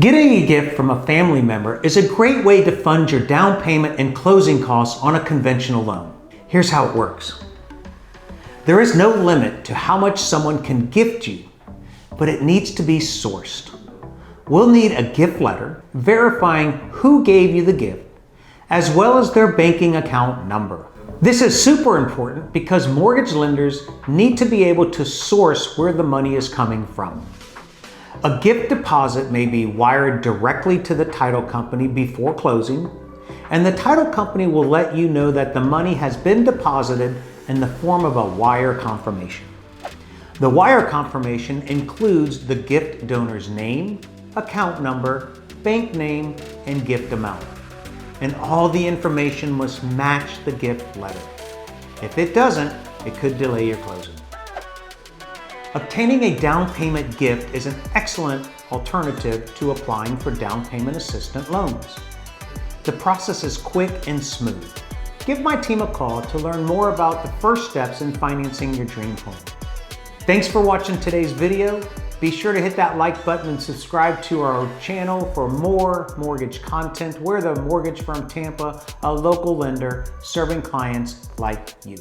Getting a gift from a family member is a great way to fund your down payment and closing costs on a conventional loan. Here's how it works. There is no limit to how much someone can gift you, but it needs to be sourced. We'll need a gift letter verifying who gave you the gift, as well as their banking account number. This is super important because mortgage lenders need to be able to source where the money is coming from. A gift deposit may be wired directly to the title company before closing, and the title company will let you know that the money has been deposited in the form of a wire confirmation. The wire confirmation includes the gift donor's name, account number, bank name, and gift amount. And all the information must match the gift letter. If it doesn't, it could delay your closing. Obtaining a down payment gift is an excellent alternative to applying for down payment assistance loans. The process is quick and smooth. Give my team a call to learn more about the first steps in financing your dream home. Thanks for watching today's video. Be sure to hit that like button and subscribe to our channel for more mortgage content. We're the Mortgage Firm Tampa, a local lender serving clients like you.